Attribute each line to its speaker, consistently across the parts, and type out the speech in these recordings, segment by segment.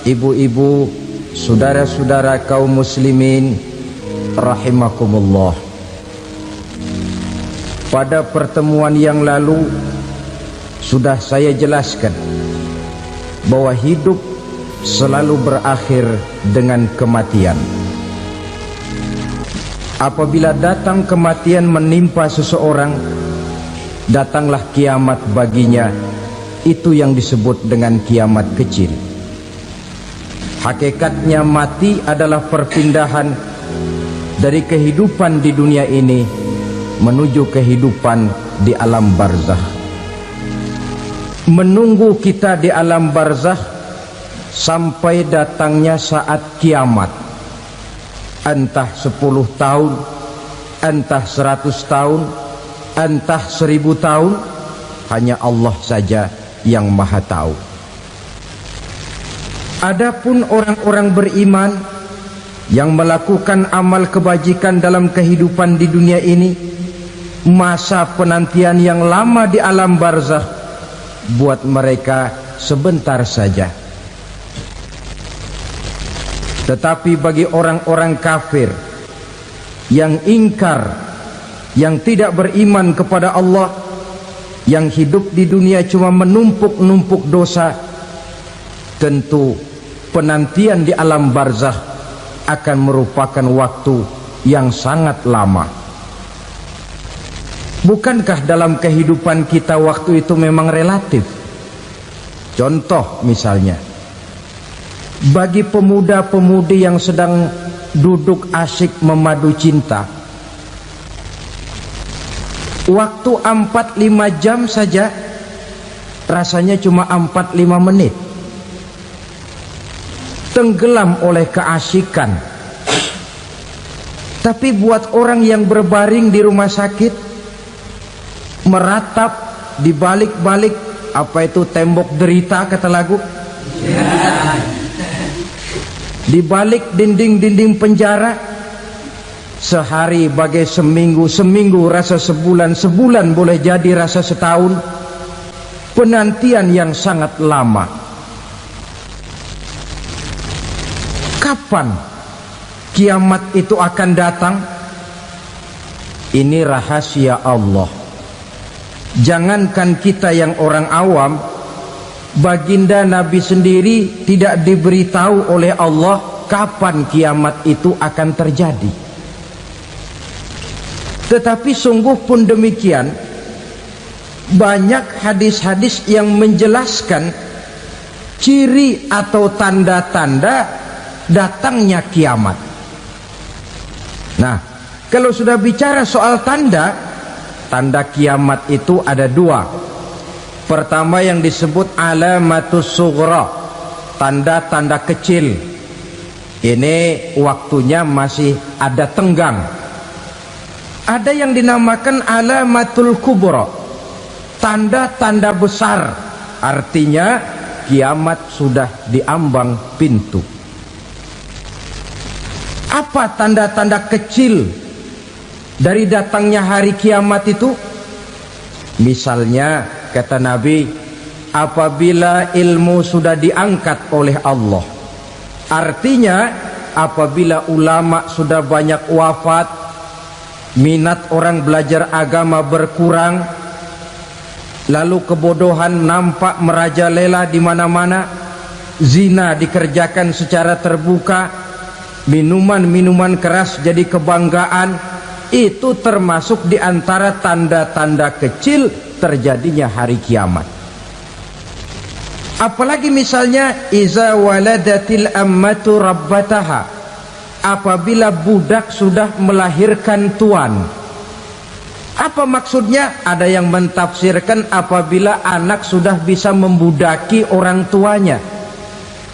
Speaker 1: Ibu-ibu, saudara-saudara kaum muslimin rahimakumullah. Pada pertemuan yang lalu sudah saya jelaskan bahwa hidup selalu berakhir dengan kematian. Apabila datang kematian menimpa seseorang, datanglah kiamat baginya. Itu yang disebut dengan kiamat kecil. Hakikatnya mati adalah perpindahan dari kehidupan di dunia ini menuju kehidupan di alam barzakh. Menunggu kita di alam barzakh sampai datangnya saat kiamat. Entah 10 tahun, entah 100 tahun, entah 1000 tahun, hanya Allah saja yang maha tahu. Adapun orang-orang beriman yang melakukan amal kebajikan dalam kehidupan di dunia ini, masa penantian yang lama di alam barzakh buat mereka sebentar saja. Tetapi bagi orang-orang kafir yang ingkar, yang tidak beriman kepada Allah, yang hidup di dunia cuma menumpuk-numpuk dosa, tentu penantian di alam barzakh akan merupakan waktu yang sangat lama. Bukankah dalam kehidupan kita waktu itu memang relatif? Contoh misalnya, bagi pemuda-pemudi yang sedang duduk asyik memadu cinta, waktu 4-5 jam saja rasanya cuma 4-5 menit. Tenggelam oleh keasikan. Tapi buat orang yang berbaring di rumah sakit, meratap di balik-balik apa itu tembok derita kata lagu, di balik dinding-dinding penjara, sehari bagai seminggu, seminggu rasa sebulan, sebulan boleh jadi rasa setahun. Penantian yang sangat lama. Kapan kiamat itu akan datang? Ini rahasia Allah. Jangankan kita yang orang awam, baginda Nabi sendiri tidak diberitahu oleh Allah kapan kiamat itu akan terjadi. Tetapi sungguh pun demikian, banyak hadis-hadis yang menjelaskan ciri atau tanda-tanda datangnya kiamat. Nah, kalau sudah bicara soal tanda, tanda kiamat itu ada 2. Pertama yang disebut alamatus sughra, tanda-tanda kecil. Ini waktunya masih ada tenggang. Ada yang dinamakan alamatul kubra, tanda-tanda besar, artinya kiamat sudah diambang pintu. Apa tanda-tanda kecil dari datangnya hari kiamat itu? Misalnya kata Nabi, apabila ilmu sudah diangkat oleh Allah, artinya apabila ulama sudah banyak wafat, minat orang belajar agama berkurang, lalu kebodohan nampak merajalela di mana-mana, zina dikerjakan secara terbuka, minuman-minuman keras jadi kebanggaan, itu termasuk di antara tanda-tanda kecil terjadinya hari kiamat. Apalagi misalnya iza waladatil ammatu rabbataha, apabila budak sudah melahirkan tuan. Apa maksudnya? Ada yang mentafsirkan apabila anak sudah bisa membudaki orang tuanya.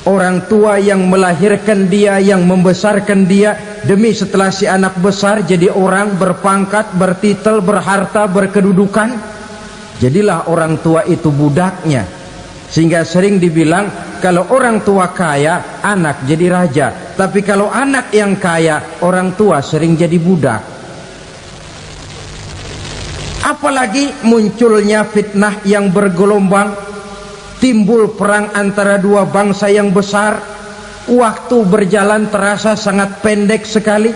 Speaker 1: Orang tua yang melahirkan dia, yang membesarkan dia, demi setelah si anak besar jadi orang berpangkat, bertitel, berharta, berkedudukan, jadilah orang tua itu budaknya. Sehingga sering dibilang kalau orang tua kaya, anak jadi raja. Tapi kalau anak yang kaya, orang tua sering jadi budak. Apalagi munculnya fitnah yang bergelombang, timbul perang antara dua bangsa yang besar, waktu berjalan terasa sangat pendek sekali.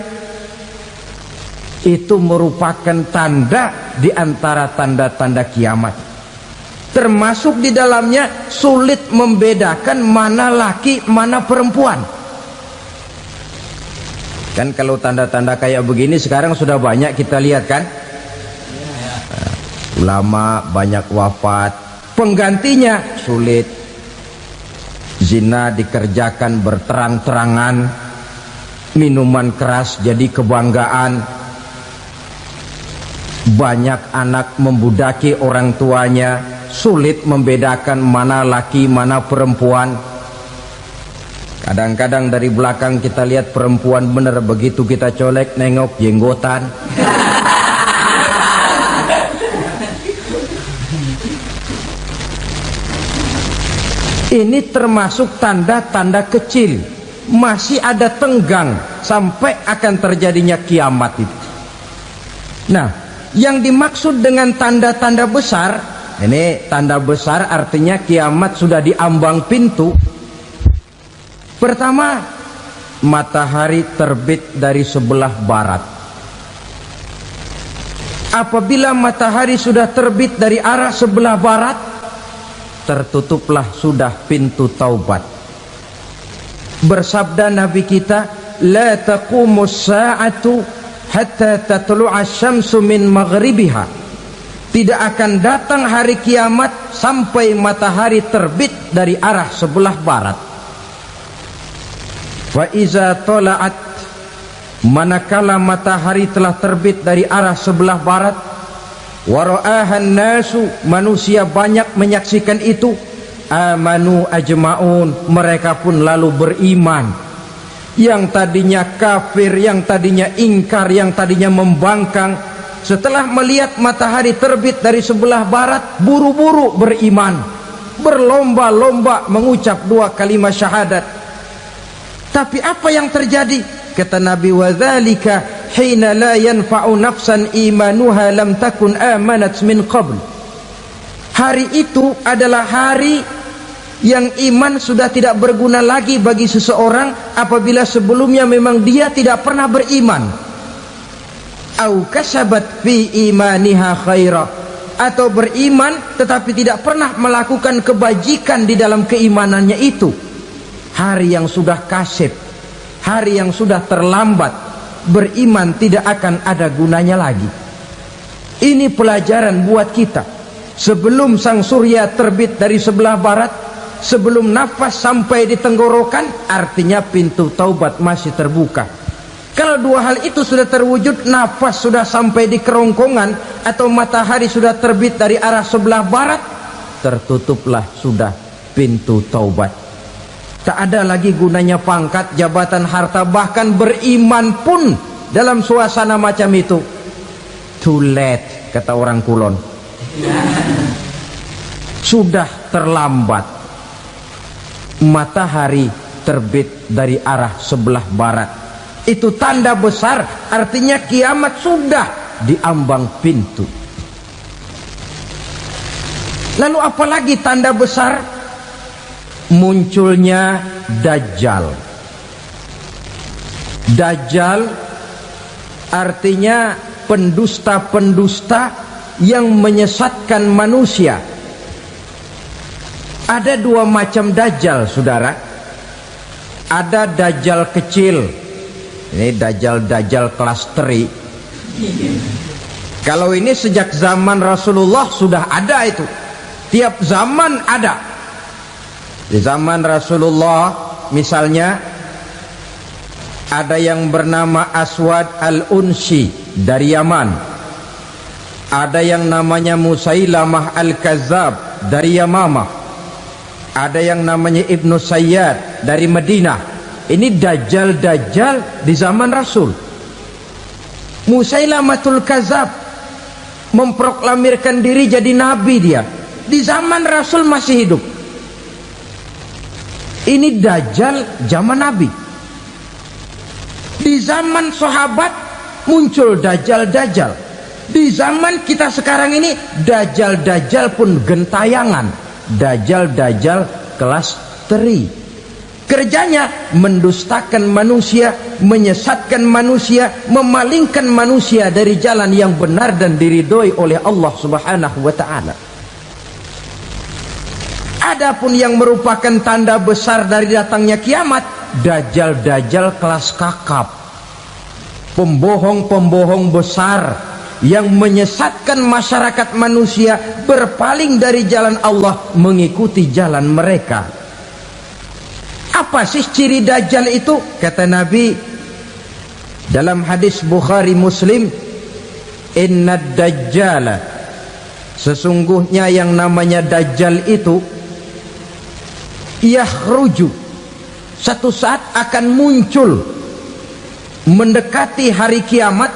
Speaker 1: Itu merupakan tanda di antara tanda-tanda kiamat. Termasuk di dalamnya sulit membedakan mana laki mana perempuan. Kan kalau tanda-tanda kayak begini sekarang sudah banyak kita lihat kan. Ulama banyak wafat, penggantinya sulit. Zina dikerjakan berterang-terangan, minuman keras jadi kebanggaan. Banyak anak membudaki orang tuanya, sulit membedakan mana laki mana perempuan. Kadang-kadang dari belakang kita lihat perempuan bener, begitu kita colek nengok jenggotan. Ini termasuk tanda-tanda kecil, masih ada tenggang sampai akan terjadinya kiamat itu. Nah, yang dimaksud dengan tanda-tanda besar, ini tanda besar artinya kiamat sudah diambang pintu. Pertama, matahari terbit dari sebelah barat. Apabila matahari sudah terbit dari arah sebelah barat, tertutuplah sudah pintu taubat. Bersabda Nabi kita, la taqumus sa'atu hatta tatlu'a syamsu min maghribiha. Tidak akan datang hari kiamat sampai matahari terbit dari arah sebelah barat. Wa iza tala'at, manakala matahari telah terbit dari arah sebelah barat, wa ra'ahan nasu, manusia banyak menyaksikan itu, amanu ajma'un, mereka pun lalu beriman. Yang tadinya kafir, yang tadinya ingkar, yang tadinya membangkang, setelah melihat matahari terbit dari sebelah barat, buru-buru beriman, berlomba-lomba mengucap dua kalimat syahadat. Tapi apa yang terjadi? Kata Nabi, wa dzalika hina la yanfa'u nafsan imanuha lam takun amanat min qabl. Hari itu adalah hari yang iman sudah tidak berguna lagi bagi seseorang apabila sebelumnya memang dia tidak pernah beriman. Au kasabat fi imaniha khaira, atau beriman tetapi tidak pernah melakukan kebajikan di dalam keimanannya itu. Hari yang sudah kasib, hari yang sudah terlambat, beriman tidak akan ada gunanya lagi. Ini pelajaran buat kita. Sebelum sang surya terbit dari sebelah barat, sebelum nafas sampai di tenggorokan, artinya pintu taubat masih terbuka. Kalau dua hal itu sudah terwujud, nafas sudah sampai di kerongkongan atau matahari sudah terbit dari arah sebelah barat, tertutuplah sudah pintu taubat. Tak ada lagi gunanya pangkat, jabatan, harta, bahkan beriman pun dalam suasana macam itu too late, kata orang Kulon. Sudah terlambat. Matahari terbit dari arah sebelah barat, itu tanda besar, artinya kiamat sudah diambang pintu. Lalu apalagi tanda besar? Munculnya Dajjal. Dajjal artinya pendusta-pendusta yang menyesatkan manusia. Ada dua macam Dajjal, saudara. Ada Dajjal kecil. Ini Dajjal kelas 3. Kalau ini sejak zaman Rasulullah sudah ada itu. Tiap zaman ada. Di zaman Rasulullah misalnya ada yang bernama Aswad al-Unsi dari Yaman. Ada yang namanya Musailamah al-Kazzab dari Yamamah. Ada yang namanya Ibnu Sayyad dari Madinah. Ini Dajjal di zaman Rasul. Musailamatul Kazzab memproklamirkan diri jadi nabi dia. Di zaman Rasul masih hidup. Ini Dajjal zaman Nabi. Di zaman sahabat muncul Dajjal. Di zaman kita sekarang ini Dajjal pun gentayangan. dajjal kelas teri. Kerjanya mendustakan manusia, menyesatkan manusia, memalingkan manusia dari jalan yang benar dan diridhoi oleh Allah Subhanahu wa taala. Adapun yang merupakan tanda besar dari datangnya kiamat, dajjal kelas kakap, pembohong-pembohong besar yang menyesatkan masyarakat manusia berpaling dari jalan Allah mengikuti jalan mereka. Apa sih ciri dajjal itu? Kata Nabi dalam hadis Bukhari Muslim, inna dajjala, sesungguhnya yang namanya dajjal itu yakhruju, satu saat akan muncul mendekati hari kiamat,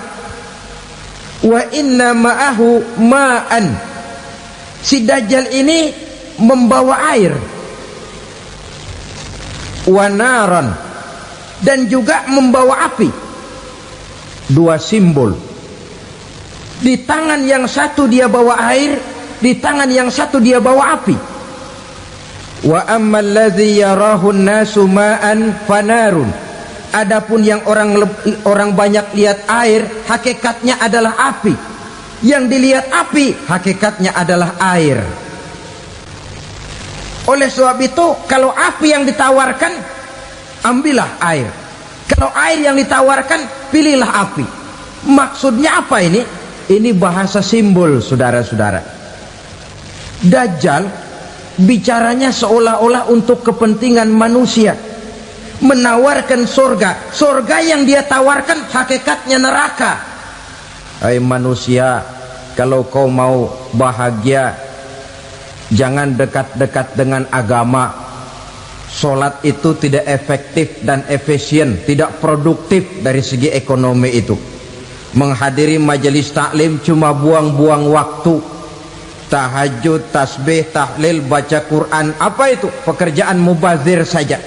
Speaker 1: wa inna ma'ahu ma'an, si dajjal ini membawa air, wa naran, dan juga membawa api. Dua simbol. Di tangan yang satu dia bawa air, di tangan yang satu dia bawa api. Wa ammal ladzi yarahu an-nasu ma'an fanarun, adapun yang orang banyak lihat air, hakikatnya adalah api. Yang dilihat api, hakikatnya adalah air. Oleh sebab itu, kalau api yang ditawarkan, ambillah air. Kalau air yang ditawarkan, pilihlah api. Maksudnya apa ini? Ini bahasa simbol, saudara-saudara. Dajjal bicaranya seolah-olah untuk kepentingan manusia, menawarkan surga. Surga yang dia tawarkan hakikatnya neraka. Hai manusia, kalau kau mau bahagia, jangan dekat-dekat dengan agama. Sholat itu tidak efektif dan efisien, tidak produktif dari segi ekonomi itu. Menghadiri majelis taklim cuma buang-buang waktu. Tahajud, tasbih, tahlil, baca Quran, apa itu? Pekerjaan mubazir saja.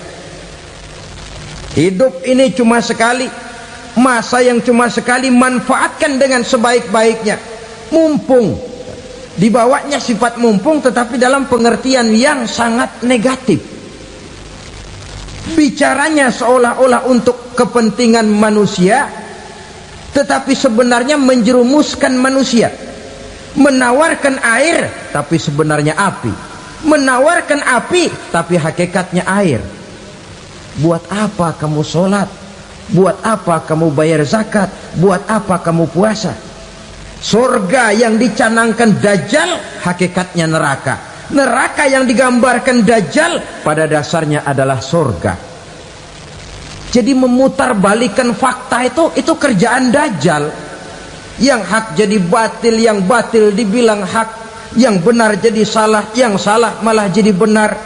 Speaker 1: Hidup ini cuma sekali, masa yang cuma sekali, manfaatkan dengan sebaik-baiknya. Mumpung, dibawanya sifat mumpung, tetapi dalam pengertian yang sangat negatif. Bicaranya seolah-olah untuk kepentingan manusia, tetapi sebenarnya menjerumuskan manusia. Menawarkan air, tapi sebenarnya api. Menawarkan api, tapi hakikatnya air. Buat apa kamu sholat? Buat apa kamu bayar zakat? Buat apa kamu puasa? Surga yang dicanangkan dajjal, hakikatnya neraka. Neraka yang digambarkan dajjal, pada dasarnya adalah surga. Jadi memutarbalikan fakta itu kerjaan dajjal. Yang hak jadi batil, yang batil dibilang hak, yang benar jadi salah, yang salah malah jadi benar.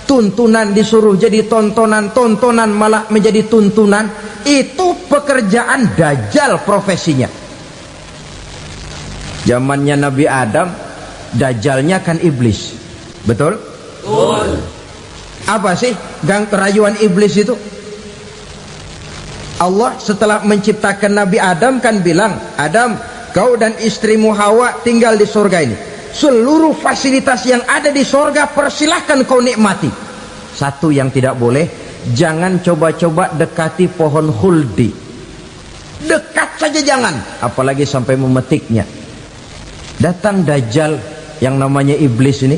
Speaker 1: Tuntunan disuruh jadi tontonan, tontonan malah menjadi tuntunan. Itu pekerjaan dajjal profesinya. Zamannya Nabi Adam, dajjalnya kan iblis. Betul? Betul. Apa sih rayuan iblis itu? Allah setelah menciptakan Nabi Adam kan bilang, Adam, kau dan istrimu Hawa tinggal di surga ini. Seluruh fasilitas yang ada di surga persilahkan kau nikmati. Satu yang tidak boleh, jangan coba-coba dekati pohon khuldi. Dekat saja jangan, apalagi sampai memetiknya. Datang dajjal yang namanya iblis ini.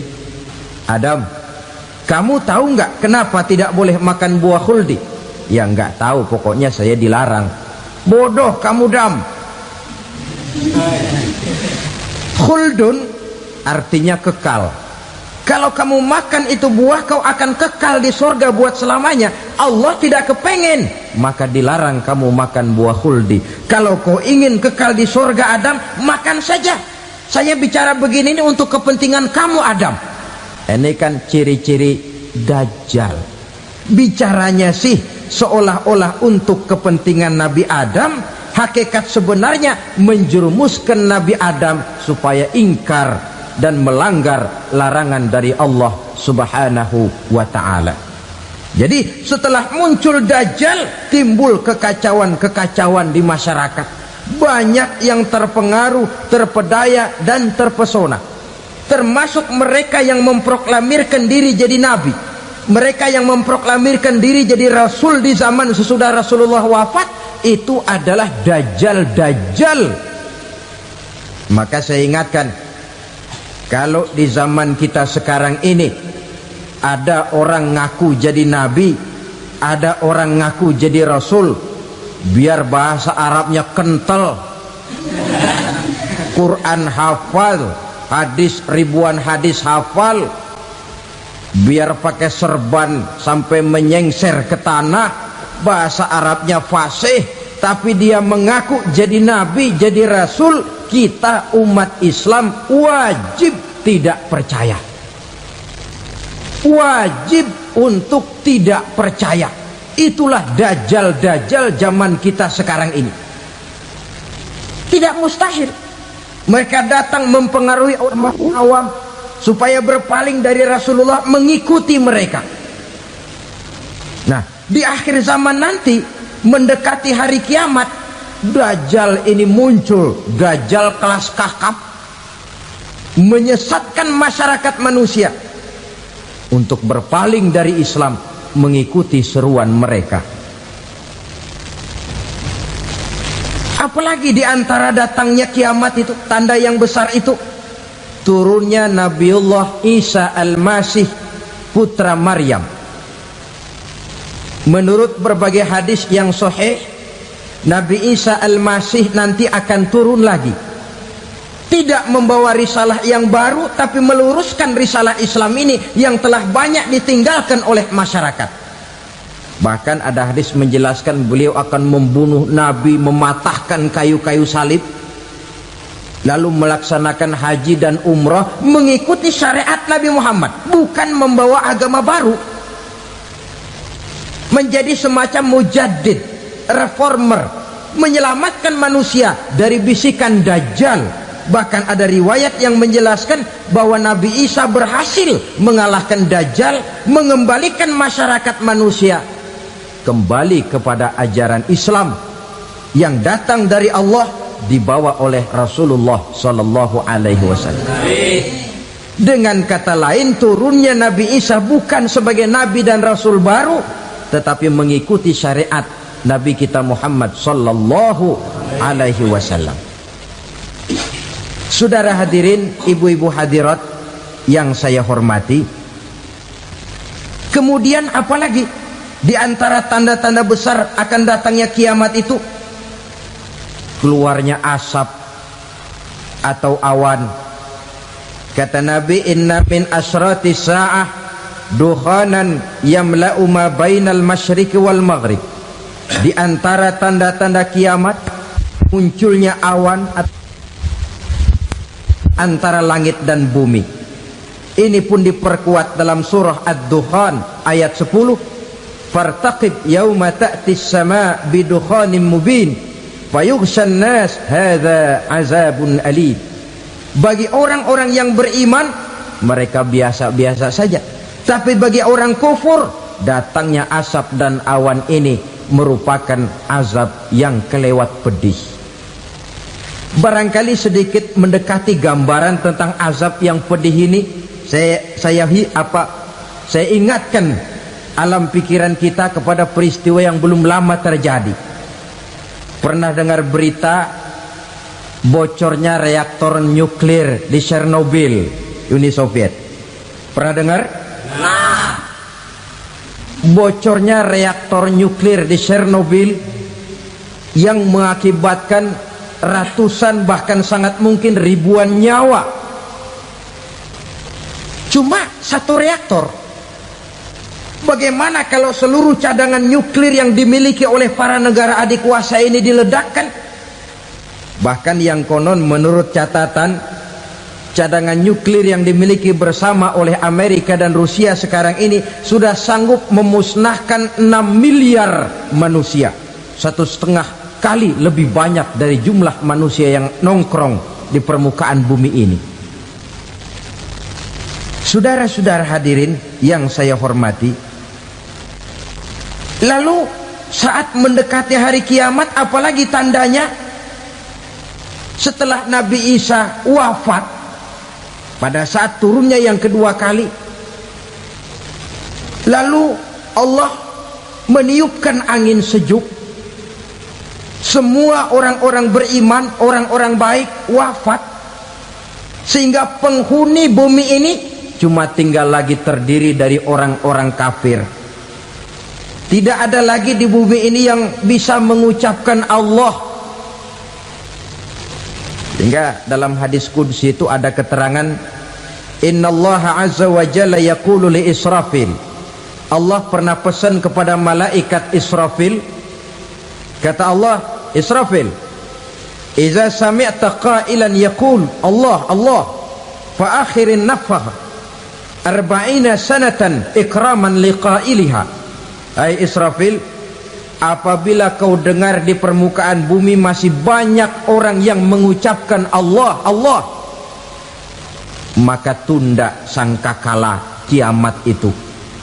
Speaker 1: Adam, kamu tahu nggak kenapa tidak boleh makan buah khuldi? Ya nggak tahu, pokoknya saya dilarang. Bodoh kamu Dam. Khuldun artinya kekal. Kalau kamu makan itu buah, kau akan kekal di surga buat selamanya. Allah tidak kepengen, maka dilarang kamu makan buah khuldi. Kalau kau ingin kekal di surga Adam, makan saja. Saya bicara begini ini untuk kepentingan kamu Adam. Ini kan ciri-ciri dajjal. Bicaranya sih seolah-olah untuk kepentingan Nabi Adam, hakikat sebenarnya menjerumuskan Nabi Adam supaya ingkar dan melanggar larangan dari Allah Subhanahu wa ta'ala. Jadi setelah muncul dajjal, timbul kekacauan-kekacauan di masyarakat. Banyak yang terpengaruh, terpedaya dan terpesona. termasuk mereka yang memproklamirkan diri jadi nabi, mereka yang memproklamirkan diri jadi rasul di zaman sesudah Rasulullah wafat, itu adalah dajjal-dajjal. Maka saya ingatkan, kalau di zaman kita sekarang ini ada orang ngaku jadi nabi, ada orang ngaku jadi rasul, biar bahasa Arabnya kental, Quran hafal, hadis ribuan hadis hafal, biar pakai serban sampai menyengser ke tanah, bahasa Arabnya fasih, tapi dia mengaku jadi nabi, jadi rasul, kita umat Islam wajib tidak percaya, wajib untuk tidak percaya. Itulah dajjal-dajjal zaman kita sekarang ini. Tidak mustahil mereka datang mempengaruhi orang awam supaya berpaling dari Rasulullah, mengikuti mereka. Nah, di akhir zaman nanti, mendekati hari kiamat, dajjal ini muncul, dajjal kelas kakap, menyesatkan masyarakat manusia untuk berpaling dari Islam, mengikuti seruan mereka. Apalagi di antara datangnya kiamat itu, tanda yang besar itu, turunnya Nabiullah Isa Al-Masih, putra Maryam. Menurut berbagai hadis yang sahih, Nabi Isa Al-Masih nanti akan turun lagi, tidak membawa risalah yang baru, tapi meluruskan risalah Islam ini yang telah banyak ditinggalkan oleh masyarakat. Bahkan ada hadis menjelaskan beliau akan membunuh Nabi, mematahkan kayu-kayu salib, lalu melaksanakan haji dan umrah mengikuti syariat Nabi Muhammad, bukan membawa agama baru, menjadi semacam mujaddid, reformer, menyelamatkan manusia dari bisikan dajjal. Bahkan ada riwayat yang menjelaskan bahwa Nabi Isa berhasil mengalahkan dajjal, mengembalikan masyarakat manusia kembali kepada ajaran Islam yang datang dari Allah, dibawa oleh Rasulullah sallallahu alaihi wasallam. Dengan kata lain, turunnya Nabi Isa bukan sebagai nabi dan rasul baru, tetapi mengikuti syariat Nabi kita Muhammad sallallahu alaihi wasallam. Saudara hadirin, ibu-ibu hadirat yang saya hormati, kemudian apalagi di antara tanda-tanda besar akan datangnya kiamat itu? Keluarnya asap atau awan. Kata Nabi, inna min asyrati sa'ah dukhanan yamla'u ma bainal masyriqi wal maghrib. Di antara tanda-tanda kiamat, munculnya awan antara langit dan bumi. Ini pun diperkuat dalam surah Ad-Dukhan ayat 10. Fartaqib yauma ta'ti as-sama' bidukhanin mubin fayughshan nas hadza azabun alim. Bagi orang-orang yang beriman, mereka biasa-biasa saja, tapi bagi orang kufur, datangnya asap dan awan ini merupakan azab yang kelewat pedih. Barangkali sedikit mendekati gambaran tentang azab yang pedih ini, saya ingatkan alam pikiran kita kepada peristiwa yang belum lama terjadi. Pernah dengar berita bocornya reaktor nuklir di Chernobyl, Uni Soviet? Pernah dengar? Nah, bocornya reaktor nuklir di Chernobyl yang mengakibatkan ratusan, bahkan sangat mungkin ribuan nyawa. Cuma satu reaktor. Bagaimana kalau seluruh cadangan nuklir yang dimiliki oleh para negara adik kuasa ini diledakkan? Bahkan yang konon menurut catatan, cadangan nuklir yang dimiliki bersama oleh Amerika dan Rusia sekarang ini sudah sanggup memusnahkan 6 miliar manusia, 1,5 kali lebih banyak dari jumlah manusia yang nongkrong di permukaan bumi ini. Saudara-saudara hadirin yang saya hormati, lalu saat mendekati hari kiamat, apalagi tandanya? Setelah Nabi Isa wafat, pada saat turunnya yang kedua kali, lalu Allah meniupkan angin sejuk. Semua orang-orang beriman, orang-orang baik wafat, sehingga penghuni bumi ini cuma tinggal lagi terdiri dari orang-orang kafir. Tidak ada lagi di bumi ini yang bisa mengucapkan Allah. Sehingga dalam hadis qudsi itu ada keterangan, innallaha azza wa jalla yaqulu li Israfil. Allah pernah pesan kepada malaikat Israfil, kata Allah, Israfil, idza sami'ta qailan yaqul Allah Allah fa akhirin nafakh 40 sanatan ikraman liqailiha. Hai Israfil, apabila kau dengar di permukaan bumi masih banyak orang yang mengucapkan Allah Allah, maka tunda sangkakala kiamat itu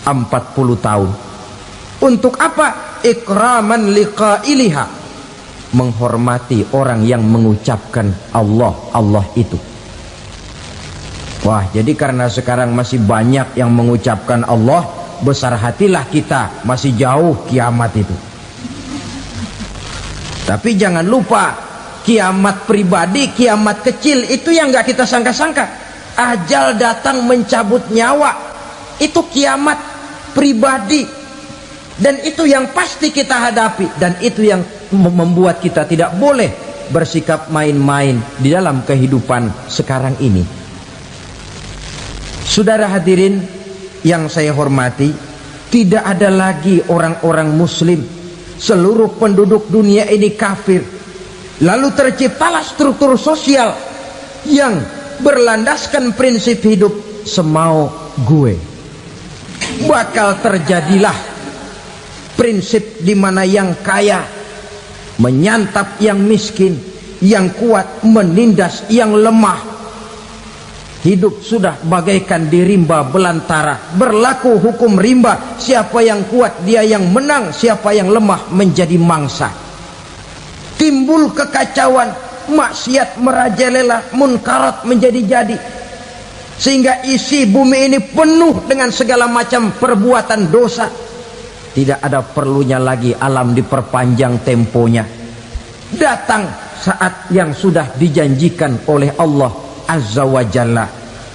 Speaker 1: 40 tahun. Untuk apa? Ikraman liqailiha, menghormati orang yang mengucapkan Allah Allah itu. Wah, jadi karena sekarang masih banyak yang mengucapkan Allah, besar hatilah kita, masih jauh kiamat itu. Tapi jangan lupa, kiamat pribadi, kiamat kecil itu yang gak kita sangka-sangka. Ajal datang mencabut nyawa, itu kiamat pribadi, dan itu yang pasti kita hadapi, dan itu yang membuat kita tidak boleh bersikap main-main di dalam kehidupan sekarang ini. Saudara hadirin yang saya hormati, tidak ada lagi orang-orang muslim. Seluruh penduduk dunia ini kafir. Lalu terciptalah struktur sosial yang berlandaskan prinsip hidup semau gue. Bakal terjadilah prinsip di mana yang kaya menyantap yang miskin, yang kuat menindas yang lemah. Hidup sudah bagaikan di rimba belantara, berlaku hukum rimba. Siapa yang kuat dia yang menang, siapa yang lemah menjadi mangsa. Timbul kekacauan, maksiat merajalela, munkarat menjadi-jadi, sehingga isi bumi ini penuh dengan segala macam perbuatan dosa. Tidak ada perlunya lagi alam diperpanjang temponya. Datang saat yang sudah dijanjikan oleh Allah Azza wa Jalla,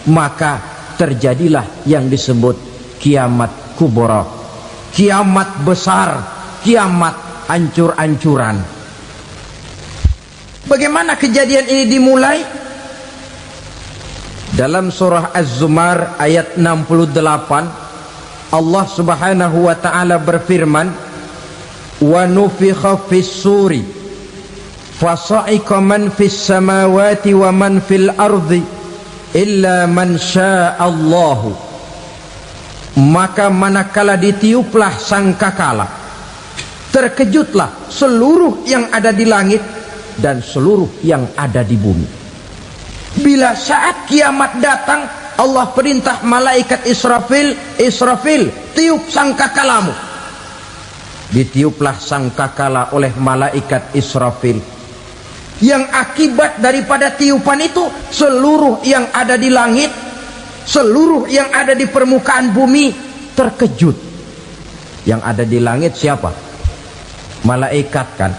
Speaker 1: maka terjadilah yang disebut kiamat kubra, kiamat besar, kiamat ancur-ancuran. Bagaimana kejadian ini dimulai? Dalam surah Az-Zumar ayat 68, Allah Subhanahu wa taala berfirman, wa nufikha fis suri fasa'iqa man fis samawati wa man fil ardi illa man sya'allahu. Maka manakala ditiuplah sangkakala, terkejutlah seluruh yang ada di langit dan seluruh yang ada di bumi. Bila saat kiamat datang, Allah perintah malaikat Israfil, Israfil, tiup sangkakalamu. Ditiuplah sangkakala oleh malaikat Israfil. Yang akibat daripada tiupan itu, seluruh yang ada di langit, seluruh yang ada di permukaan bumi terkejut. Yang ada di langit siapa? Malaikat kan.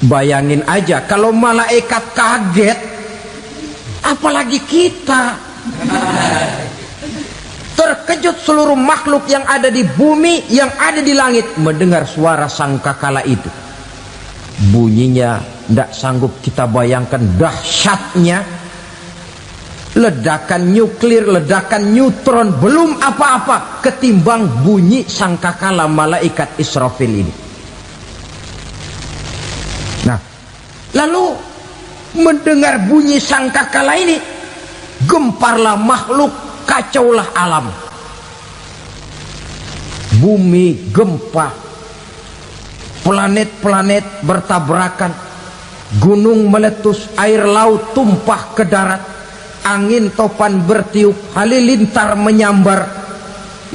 Speaker 1: Bayangin aja kalau malaikat kaget, apalagi kita. Terkejut seluruh makhluk yang ada di bumi, yang ada di langit mendengar suara sangkakala itu. Bunyinya tidak sanggup kita bayangkan dahsyatnya. Ledakan nuklir, ledakan neutron belum apa-apa ketimbang bunyi sangkakala malaikat Israfil ini. Nah, lalu mendengar bunyi sangkakala ini, gemparlah makhluk, kacaulah alam. Bumi gempa, planet-planet bertabrakan, gunung meletus, air laut tumpah ke darat, angin topan bertiup, halilintar menyambar.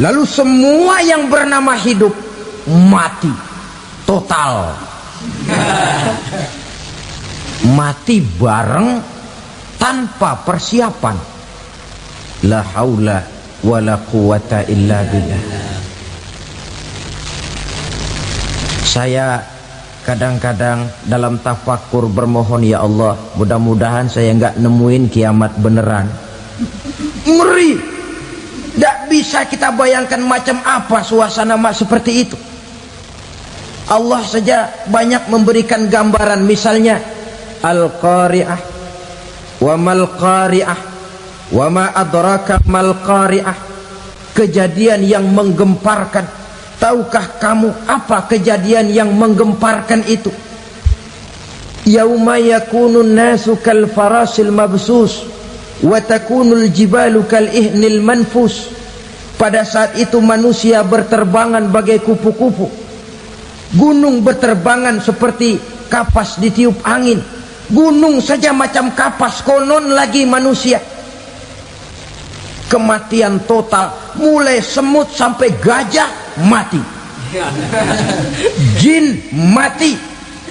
Speaker 1: Lalu semua yang bernama hidup mati total. Mati bareng tanpa persiapan. La haula wala quwata illa billah. Saya kadang-kadang dalam tafakur bermohon, ya Allah, mudah-mudahan saya nggak nemuin kiamat beneran. Ngeri. Tidak bisa kita bayangkan macam apa suasana seperti itu. Allah saja banyak memberikan gambaran, misalnya Al-Qari'ah, wa mal qari'ah, wa ma adraka mal qari'ah. Kejadian yang menggemparkan. Tahukah kamu apa kejadian yang menggemparkan itu? Yauma yakunun nasu kal farasil mabsus wa takunul jibalu kal ihnil manfus. Pada saat itu manusia berterbangan bagai kupu-kupu, gunung berterbangan seperti kapas ditiup angin. Gunung saja macam kapas, konon lagi manusia. Kematian total, mulai semut sampai gajah mati, jin mati,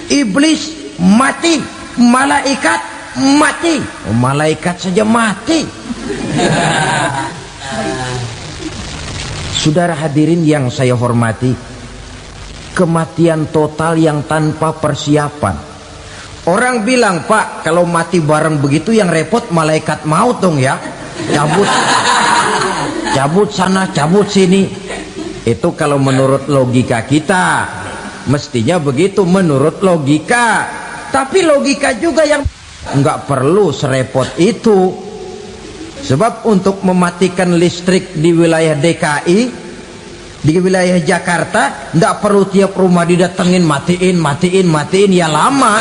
Speaker 1: iblis mati, malaikat mati. Oh, malaikat saja mati. Saudara hadirin yang saya hormati, kematian total yang tanpa persiapan. Orang bilang, Pak, kalau mati bareng begitu yang repot malaikat maut dong ya. Cabut sana, cabut sini. Itu kalau menurut logika kita, mestinya begitu menurut logika. Tapi logika juga yang nggak perlu serepot itu. Sebab untuk mematikan listrik di wilayah DKI, di wilayah Jakarta, nggak perlu tiap rumah didatengin, matiin, ya lama.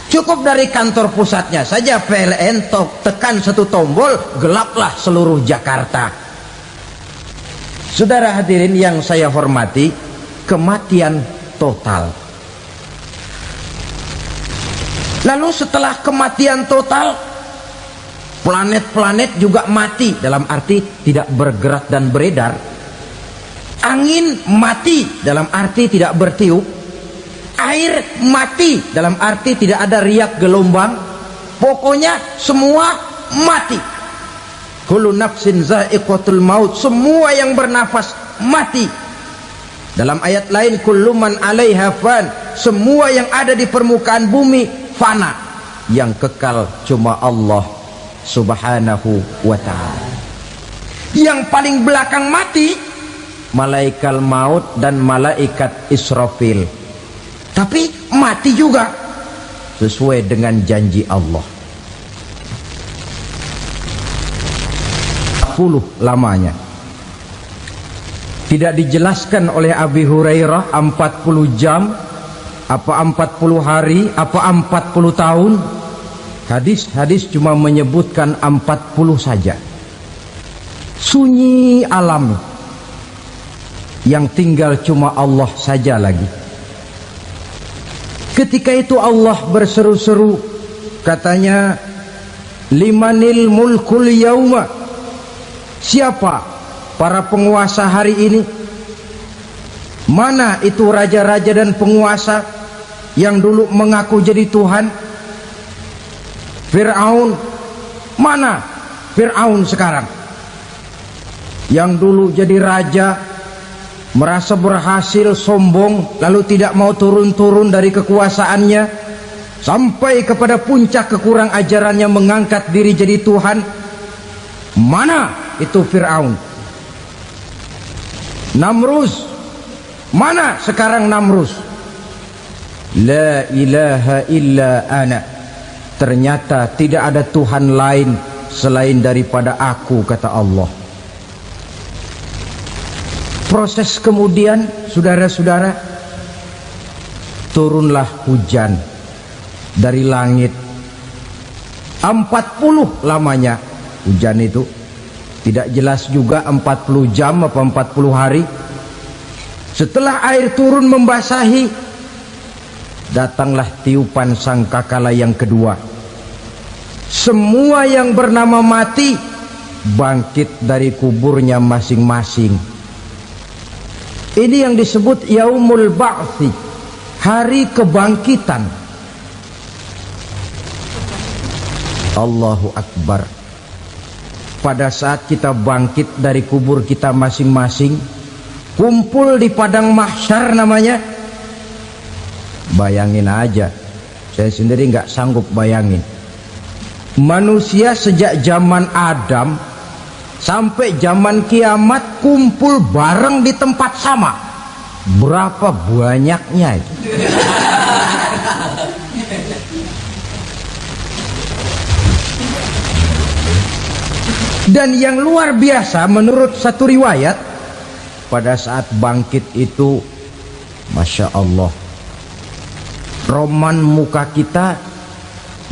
Speaker 1: Cukup dari kantor pusatnya saja PLN tekan satu tombol, gelaplah seluruh Jakarta. Saudara hadirin yang saya hormati, kematian total. Lalu setelah kematian total, planet-planet juga mati, dalam arti tidak bergerak dan beredar. Angin mati, dalam arti tidak bertiup. Air mati, dalam arti tidak ada riak gelombang. Pokoknya semua mati. Kullu nafsin za'iqatul maut, semua yang bernafas mati. Dalam ayat lain, kullu man 'alaiha fan, semua yang ada di permukaan bumi fana. Yang kekal cuma Allah Subhanahu wa ta'ala. Yang paling belakang mati malaikat maut dan malaikat Israfil. Tapi mati juga sesuai dengan janji Allah. 40 lamanya. Tidak dijelaskan oleh Abi Hurairah 40 jam, apa 40 hari, apa 40 tahun. Hadis-hadis cuma menyebutkan 40 saja. Sunyi alam, yang tinggal cuma Allah saja lagi. Ketika itu Allah berseru-seru, katanya, limanil mulkul yauma, siapa para penguasa hari ini? Mana itu raja-raja dan penguasa yang dulu mengaku jadi Tuhan? Fir'aun, mana Fir'aun sekarang? Yang dulu jadi raja, merasa berhasil, sombong, lalu tidak mau turun-turun dari kekuasaannya, sampai kepada puncak kekurang ajarannya mengangkat diri jadi Tuhan. Mana itu Fir'aun? Namrus, mana sekarang Namrus? La ilaha illa ana, ternyata tidak ada Tuhan lain selain daripada aku, kata Allah. Proses kemudian, saudara-saudara, turunlah hujan dari langit. 40 lamanya hujan itu. Tidak jelas juga 40 jam apa 40 hari. Setelah air turun membasahi, datanglah tiupan sangkakala yang kedua. Semua yang bernama mati bangkit dari kuburnya masing-masing. Ini yang disebut Yaumul Ba'thi, hari kebangkitan. Allahu Akbar. pada saat kita bangkit dari kubur kita masing-masing, kumpul di padang mahsyar namanya. Bayangin aja, saya sendiri nggak sanggup bayangin. Manusia sejak zaman Adam sampai zaman kiamat kumpul bareng di tempat sama. Berapa banyaknya itu? Dan yang luar biasa menurut satu riwayat, pada saat bangkit itu, Masya Allah, roman muka kita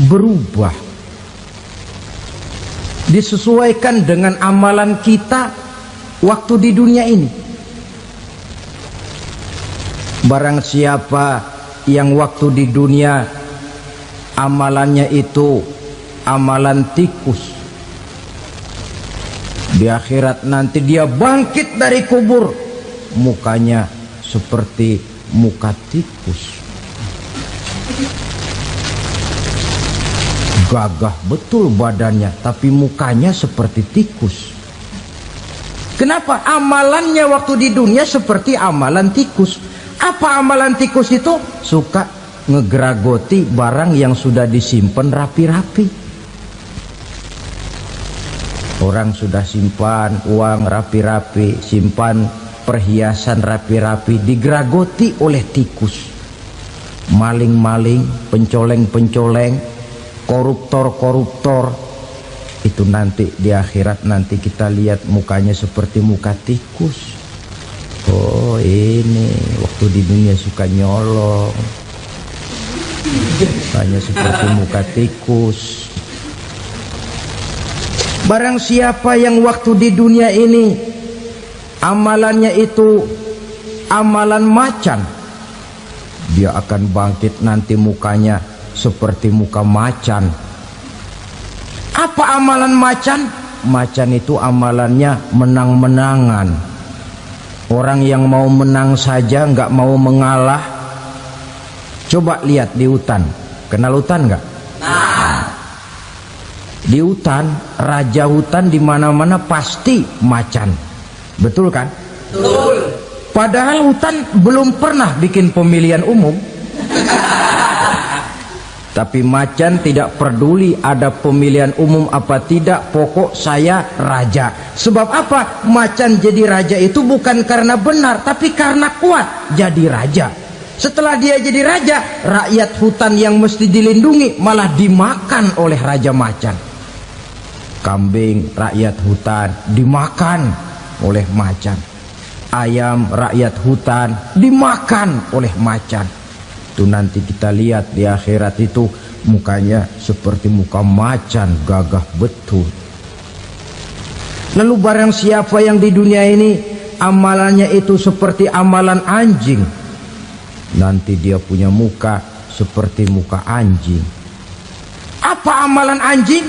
Speaker 1: berubah, disesuaikan dengan amalan kita waktu di dunia ini. Barang siapa yang waktu di dunia amalannya itu amalan tikus, di akhirat nanti dia bangkit dari kubur, mukanya seperti muka tikus. Gagah betul badannya, tapi mukanya seperti tikus. Kenapa? Amalannya waktu di dunia seperti amalan tikus. Apa amalan tikus itu? Suka ngegeragoti barang yang sudah disimpan rapi-rapi. Orang sudah simpan uang rapi-rapi, simpan perhiasan rapi-rapi, digeragoti oleh tikus. Maling-maling, pencoleng-pencoleng, koruptor-koruptor, itu nanti di akhirat nanti kita lihat mukanya seperti muka tikus. Oh, ini waktu di dunia suka nyolong, mukanya seperti muka tikus. Barang siapa yang waktu di dunia ini amalannya itu amalan macan, dia akan bangkit nanti mukanya seperti muka macan. Apa amalan macan? Macan itu amalannya menang-menangan. Orang yang mau menang saja nggak mau mengalah. Coba lihat di hutan, kenal hutan nggak? Nah. Di hutan, raja hutan di mana-mana pasti macan, betul kan? Betul. Padahal hutan belum pernah bikin pemilihan umum. Tapi macan tidak peduli ada pemilihan umum apa tidak, pokok saya raja. Sebab apa? Macan jadi raja itu bukan karena benar, tapi karena kuat jadi raja. Setelah dia jadi raja, rakyat hutan yang mesti dilindungi malah dimakan oleh raja macan. Kambing rakyat hutan dimakan oleh macan. Ayam rakyat hutan dimakan oleh macan. Itu nanti kita lihat di akhirat itu mukanya seperti muka macan, gagah betul. Lalu barang siapa yang di dunia ini amalannya itu seperti amalan anjing, nanti dia punya muka seperti muka anjing. Apa amalan anjing?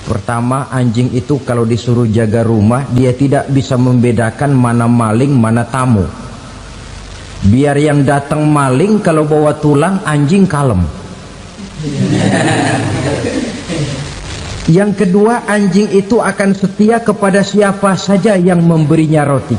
Speaker 1: Pertama, anjing itu kalau disuruh jaga rumah, dia tidak bisa membedakan mana maling mana tamu. Biar yang datang maling kalau bawa tulang, anjing kalem. Yang kedua, anjing itu akan setia kepada siapa saja yang memberinya roti.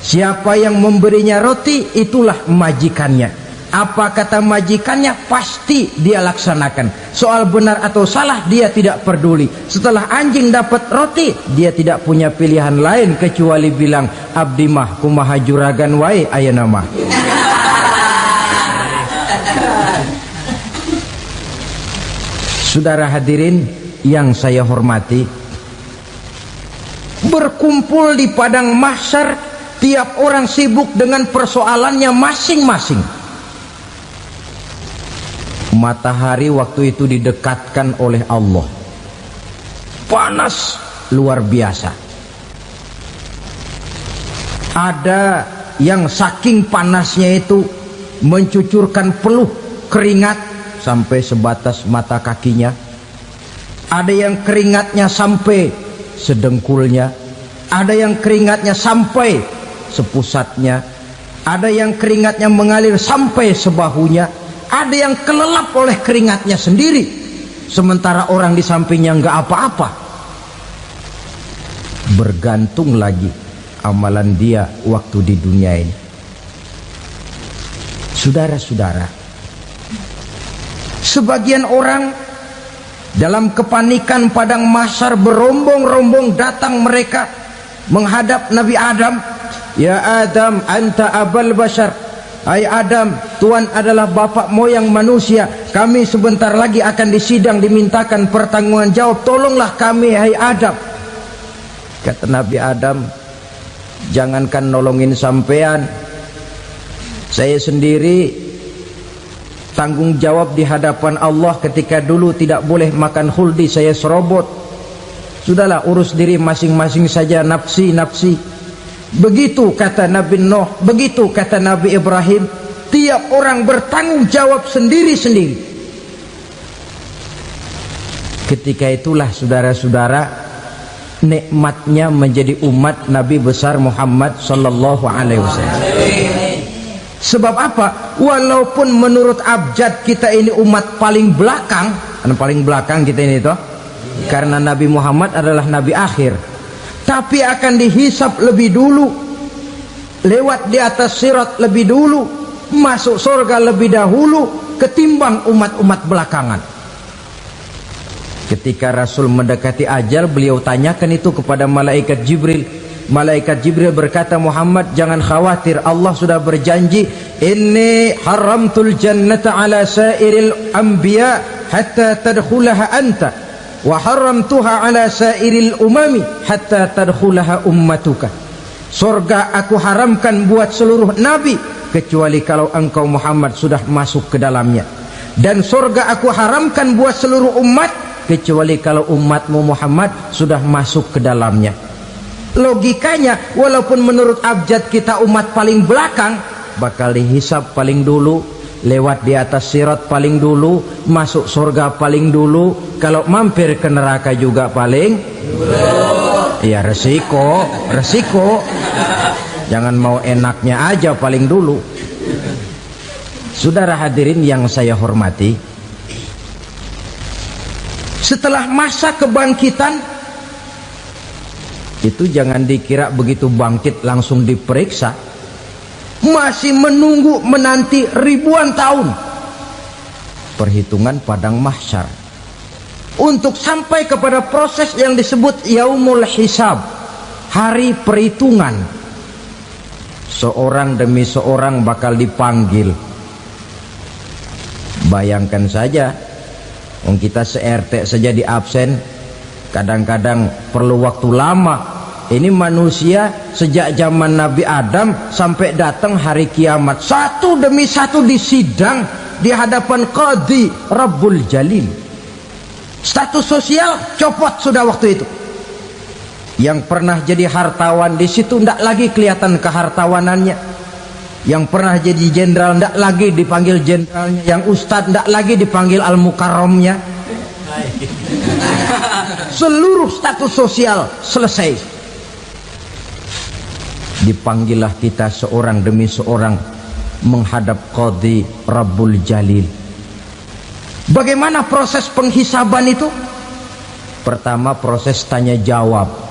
Speaker 1: Siapa yang memberinya roti, itulah majikannya. Apa kata majikannya, pasti dia laksanakan. Soal benar atau salah dia tidak peduli. Setelah anjing dapat roti, dia tidak punya pilihan lain kecuali bilang, abdi mah kumaha juragan wae ayeuna mah. Saudara hadirin yang saya hormati, berkumpul di padang mahsyar, tiap orang sibuk dengan persoalannya masing-masing. Matahari waktu itu didekatkan oleh Allah, panas luar biasa. Ada yang saking panasnya itu mencucurkan peluh keringat sampai sebatas mata kakinya. Ada yang keringatnya sampai sedengkulnya, ada yang keringatnya sampai sepusatnya, ada yang keringatnya mengalir sampai sebahunya, ada yang kelelap oleh keringatnya sendiri, sementara orang di sampingnya nggak apa-apa. bergantung lagi amalan dia waktu di dunia ini. Saudara-saudara, sebagian orang dalam kepanikan padang mahsyar berombong-rombong datang mereka menghadap Nabi Adam. Ya Adam, anta abal bashar. Hai Adam, Tuhan adalah bapak moyang manusia. Kami sebentar lagi akan disidang, dimintakan pertanggungan jawab. Tolonglah kami, hai Adam. Kata Nabi Adam, jangankan nolongin sampean, saya sendiri tanggung jawab di hadapan Allah ketika dulu tidak boleh makan khuldi, saya serobot. Sudahlah, urus diri masing-masing saja, nafsi. Begitu kata Nabi Nuh, begitu kata Nabi Ibrahim. Tiap orang bertanggung jawab sendiri-sendiri. Ketika itulah saudara-saudara, nikmatnya menjadi umat Nabi besar Muhammad sallallahu alaihi wasallam. Sebab apa? Walaupun menurut abjad kita ini umat paling belakang, paling belakang kita ini toh, karena Nabi Muhammad adalah Nabi akhir, tapi akan dihisap lebih dulu, lewat di atas sirat lebih dulu, masuk surga lebih dahulu ketimbang umat-umat belakangan. Ketika Rasul mendekati ajal, beliau tanyakan itu kepada malaikat Jibril. Malaikat Jibril berkata, Muhammad jangan khawatir, Allah sudah berjanji, inni haramtul jannata ala sairil anbiya hatta tadkhulaha anta wa haramtuha ala sairil umami hatta tadkhulaha ummatuka. Surga aku haramkan buat seluruh nabi kecuali kalau engkau Muhammad sudah masuk ke dalamnya, dan surga aku haramkan buat seluruh umat kecuali kalau umatmu Muhammad sudah masuk ke dalamnya. Logikanya, walaupun menurut abjad kita umat paling belakang, bakal dihisap paling dulu, lewat di atas sirat paling dulu, masuk surga paling dulu, kalau mampir ke neraka juga paling dulu. Ya resiko. Jangan mau enaknya aja paling dulu. Saudara hadirin yang saya hormati, setelah masa kebangkitan itu jangan dikira begitu bangkit langsung diperiksa, masih menunggu menanti ribuan tahun perhitungan padang mahsyar untuk sampai kepada proses yang disebut yaumul hisab, hari perhitungan. Seorang demi seorang bakal dipanggil. Bayangkan saja, kita se-RT saja di absen, kadang-kadang perlu waktu lama. Ini manusia sejak zaman Nabi Adam sampai datang hari kiamat, satu demi satu disidang di hadapan Qadhi Rabbul Jalil. Status sosial copot sudah waktu itu. Yang pernah jadi hartawan di situ tidak lagi kelihatan kehartawanannya. Yang pernah jadi jenderal tidak lagi dipanggil jenderalnya. Yang ustadz tidak lagi dipanggil al-mukarramnya. Seluruh status sosial selesai. Dipanggillah kita seorang demi seorang menghadap Qadhi Rabbul Jalil. Bagaimana proses penghisaban itu? Pertama, proses tanya jawab.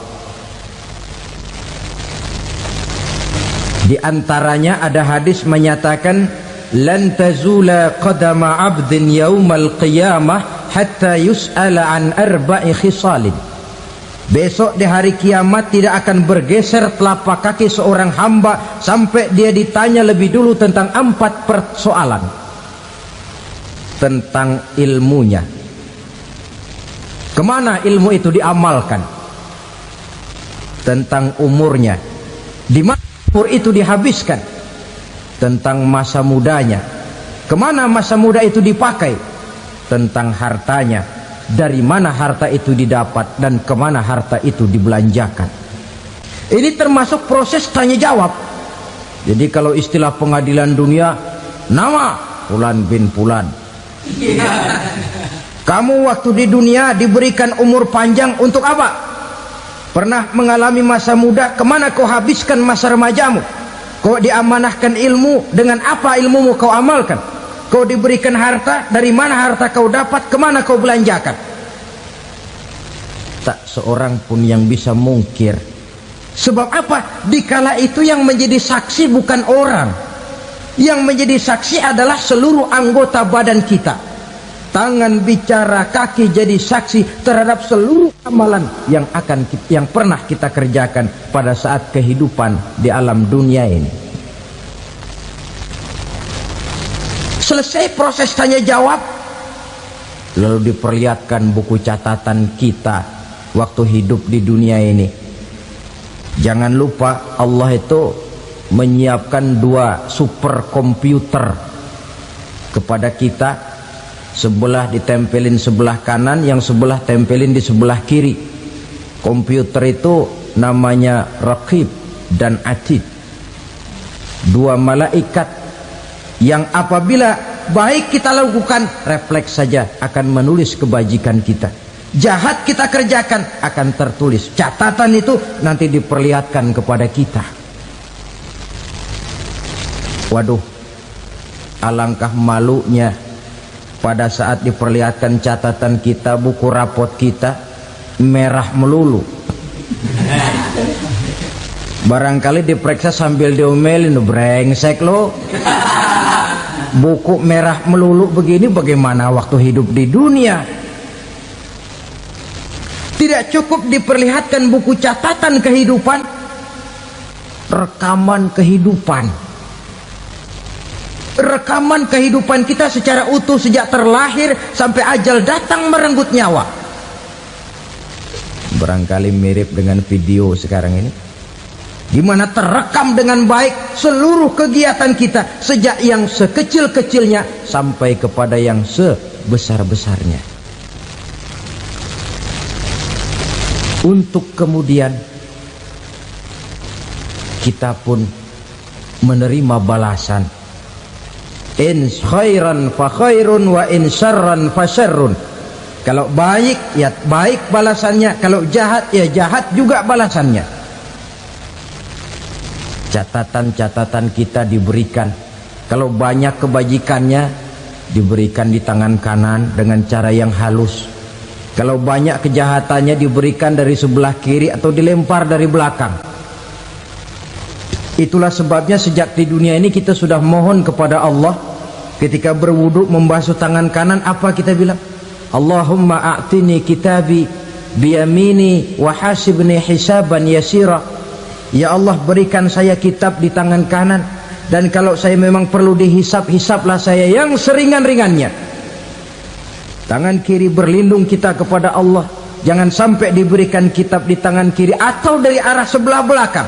Speaker 1: Di antaranya ada hadis menyatakan, lan tazula qadama 'abdin yaumal qiyamah hatta yus'ala an arba'i khisalin. Besok di hari kiamat tidak akan bergeser telapak kaki seorang hamba sampai dia ditanya lebih dulu tentang 4 persoalan. Tentang ilmunya, kemana ilmu itu diamalkan. Tentang umurnya, di mana umur itu dihabiskan. Tentang masa mudanya, kemana masa muda itu dipakai. Tentang hartanya, dari mana harta itu didapat dan kemana harta itu dibelanjakan. Ini termasuk proses tanya jawab. Jadi kalau istilah pengadilan dunia, nama Fulan bin Fulan. Kamu waktu di dunia diberikan umur panjang untuk apa? Pernah mengalami masa muda, kemana kau habiskan masa remajamu? Kau diamanahkan ilmu, dengan apa ilmumu kau amalkan? Kau diberikan harta, dari mana harta kau dapat, kemana kau belanjakan? Tak seorang pun yang bisa mungkir Sebab apa? Dikala itu yang menjadi saksi bukan orang, yang menjadi saksi adalah seluruh anggota badan kita. Tangan bicara, kaki jadi saksi terhadap seluruh amalan yang pernah kita kerjakan pada saat kehidupan di alam dunia ini. Selesai proses tanya jawab, lalu diperlihatkan buku catatan kita waktu hidup di dunia ini. Jangan lupa Allah itu menyiapkan 2 superkomputer kepada kita. Sebelah ditempelin sebelah kanan, yang sebelah tempelin di sebelah kiri. Komputer itu namanya Raqib dan Atid, 2 malaikat yang apabila baik kita lakukan, refleks saja akan menulis kebajikan kita. Jahat kita kerjakan, akan tertulis. Catatan itu nanti diperlihatkan kepada kita. Waduh, alangkah malunya pada saat diperlihatkan catatan kita, buku rapot kita merah melulu. Barangkali diperiksa sambil diomelin, brengsek lo, buku merah melulu begini, bagaimana waktu hidup di dunia? Tidak cukup diperlihatkan buku catatan kehidupan, rekaman kehidupan. Rekaman kehidupan kita secara utuh sejak terlahir sampai ajal datang merenggut nyawa. Barangkali mirip dengan video sekarang ini, di mana terekam dengan baik seluruh kegiatan kita, sejak yang sekecil-kecilnya sampai kepada yang sebesar-besarnya. Untuk kemudian kita pun menerima balasan. In khairan fa khairun wa in syarran fa syarrun. Kalau baik ya baik balasannya, kalau jahat ya jahat juga balasannya. Catatan-catatan kita diberikan. Kalau banyak kebajikannya diberikan di tangan kanan dengan cara yang halus. Kalau banyak kejahatannya diberikan dari sebelah kiri atau dilempar dari belakang. Itulah sebabnya sejak di dunia ini kita sudah mohon kepada Allah. Ketika berwudu membasuh tangan kanan, apa kita bilang? Allahumma a'tini kitabi biyamini wa hasibni hisaban yasira. Ya Allah, berikan saya kitab di tangan kanan, dan kalau saya memang perlu dihisap, hisaplah saya yang seringan-ringannya. Tangan kiri berlindung kita kepada Allah, jangan sampai diberikan kitab di tangan kiri atau dari arah sebelah belakang.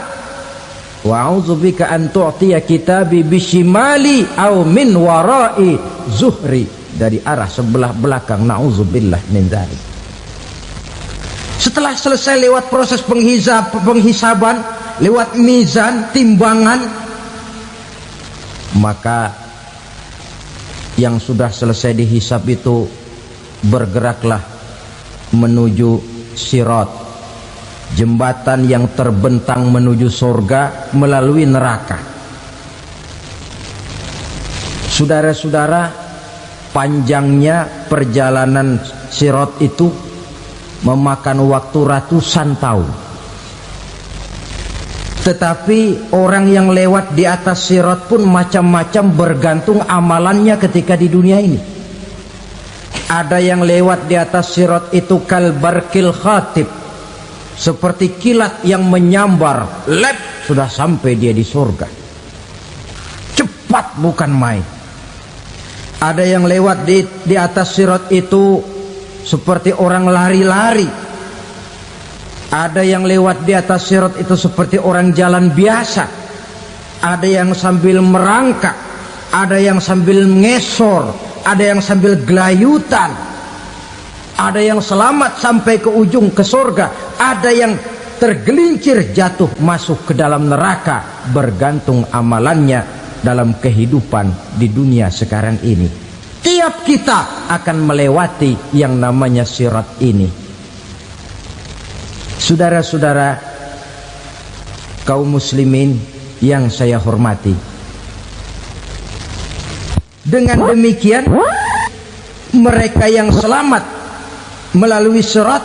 Speaker 1: Wa a'udzubika an tu'tiya kitabi bishimali aw min wara'i zuhri, dari arah sebelah belakang. Na'udzubillah min dzalik. Setelah selesai lewat proses penghisaban, lewat mizan, timbangan, maka yang sudah selesai dihisab itu bergeraklah menuju sirat, jembatan yang terbentang menuju surga melalui neraka. Saudara-saudara, panjangnya perjalanan sirat itu memakan waktu ratusan tahun. Tetapi orang yang lewat di atas sirat pun macam-macam, bergantung amalannya ketika di dunia ini. Ada yang lewat di atas sirat itu kal barkil khatib, seperti kilat yang menyambar, lep, sudah sampai dia di surga. Cepat bukan main. Ada yang lewat di atas sirat itu seperti orang lari-lari. Ada yang lewat di atas sirat itu seperti orang jalan biasa. Ada yang sambil merangkak, ada yang sambil ngesor, ada yang sambil gelayutan, ada yang selamat sampai ke ujung ke surga, ada yang tergelincir jatuh masuk ke dalam neraka, bergantung amalannya dalam kehidupan di dunia sekarang ini. Tiap kita akan melewati yang namanya sirat ini. Saudara-saudara kaum muslimin yang saya hormati, dengan demikian mereka yang selamat melalui sirat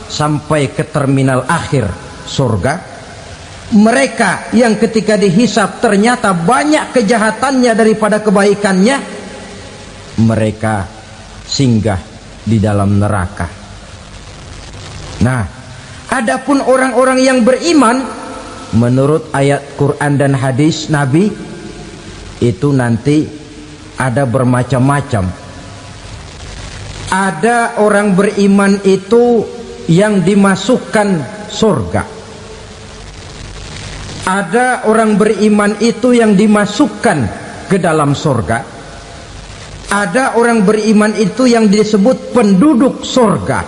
Speaker 1: sampai ke terminal akhir surga, mereka yang ketika dihisab ternyata banyak kejahatannya daripada kebaikannya, mereka singgah di dalam neraka. Nah, adapun orang-orang yang beriman, menurut ayat Quran dan hadis Nabi, itu nanti ada bermacam-macam. Ada orang beriman itu yang dimasukkan surga. Ada orang beriman itu yang dimasukkan ke dalam surga. Ada orang beriman itu yang disebut penduduk surga.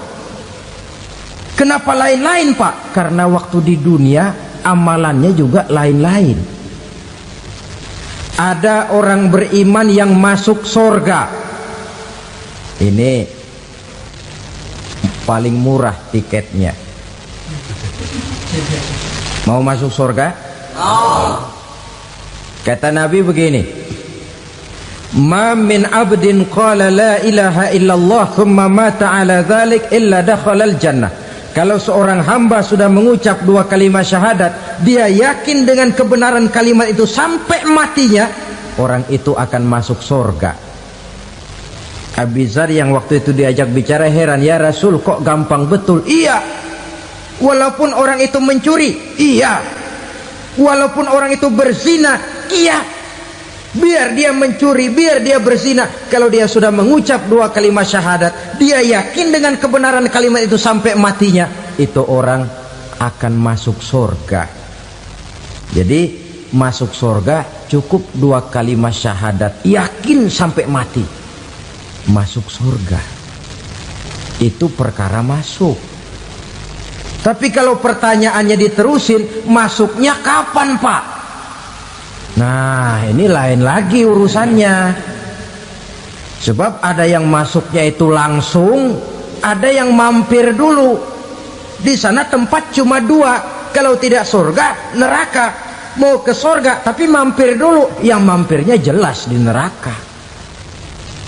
Speaker 1: Kenapa lain-lain, Pak? Karena waktu di dunia amalannya juga lain-lain. Ada orang beriman yang masuk surga. Ini paling murah tiketnya. Mau masuk surga? Kata Nabi begini, ma min abdin qala la ilaha illallah thumma mata ala dhalik illa dakhalal jannah. Kalau seorang hamba sudah mengucap dua kalimat syahadat, dia yakin dengan kebenaran kalimat itu sampai matinya, orang itu akan masuk surga. Abi Dzar yang waktu itu diajak bicara heran, ya Rasul, kok gampang betul? Iya, walaupun orang itu mencuri, iya, walaupun orang itu berzina, iya, biar dia mencuri, biar dia berzina, kalau dia sudah mengucap dua kalimat syahadat, dia yakin dengan kebenaran kalimat itu sampai matinya, itu orang akan masuk surga. Jadi masuk surga cukup dua kalimat syahadat, yakin sampai mati, masuk surga. Itu perkara masuk. Tapi kalau pertanyaannya diterusin, masuknya kapan, Pak? Nah, ini lain lagi urusannya. Sebab ada yang masuknya itu langsung, ada yang mampir dulu. Di sana tempat cuma dua, kalau tidak surga, neraka. Mau ke surga tapi mampir dulu, yang mampirnya jelas di neraka.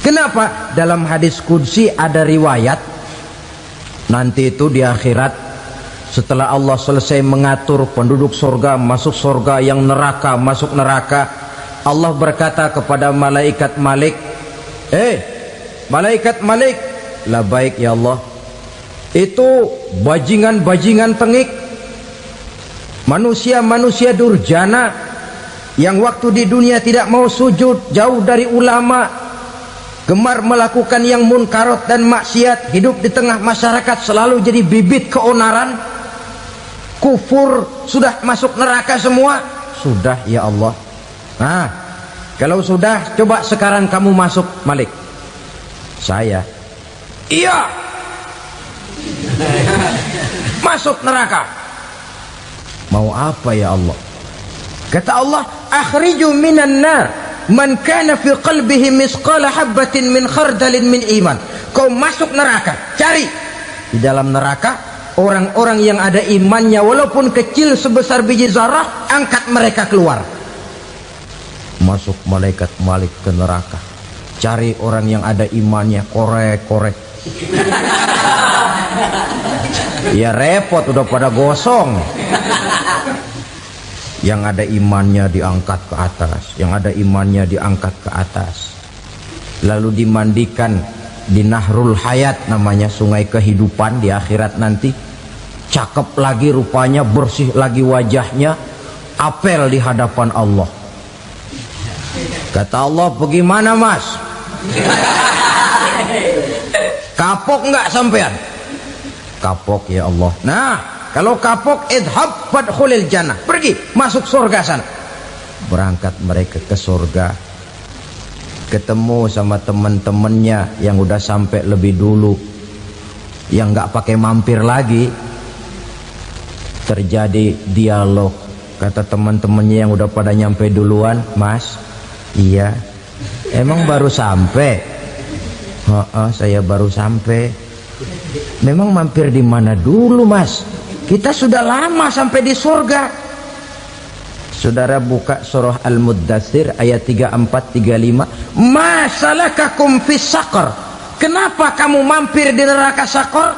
Speaker 1: Kenapa? Dalam hadis qudsi ada riwayat, nanti itu di akhirat, setelah Allah selesai mengatur penduduk surga masuk surga, yang neraka masuk neraka, Allah berkata kepada malaikat Malik, malaikat Malik, labaik ya Allah, itu bajingan-bajingan tengik, manusia-manusia durjana yang waktu di dunia tidak mau sujud, jauh dari ulama, gemar melakukan yang munkarat dan maksiat, hidup di tengah masyarakat selalu jadi bibit keonaran, kufur, sudah masuk neraka semua. Sudah ya Allah. Nah, kalau sudah, coba sekarang kamu masuk, Malik. Saya, iya, masuk neraka. Mau apa ya Allah? Kata Allah, akhriju minan nar man kana fi qalbihi misqala habbatin min khardalin min iman. Kau masuk neraka, cari di dalam neraka orang-orang yang ada imannya walaupun kecil sebesar biji zarah, angkat mereka keluar. Masuk malaikat Malik ke neraka, cari orang yang ada imannya, korek-korek. Ya repot, udah pada gosong. Yang ada imannya diangkat ke atas, yang ada imannya diangkat ke atas, lalu dimandikan di Nahrul Hayat, namanya sungai kehidupan di akhirat nanti. Cakep lagi rupanya, bersih lagi wajahnya, apel di hadapan Allah. Kata Allah, bagaimana mas? Kapok nggak sampean? Kapok ya Allah. Nah, kalau kapok, idhab fadkhulil jannah, pergi masuk surga sana. Berangkat mereka ke surga, ketemu sama teman-temannya yang udah sampai lebih dulu, yang nggak pakai mampir lagi. Terjadi dialog. Kata teman-temannya yang udah pada nyampe duluan, mas, iya, emang baru sampai? Saya baru sampai. Memang mampir di mana dulu mas? Kita sudah lama sampai di surga. Saudara buka surah Al-Muddatsir ayat 34-35. Ma salakakum fis saqar? Kenapa kamu mampir di neraka Saqar?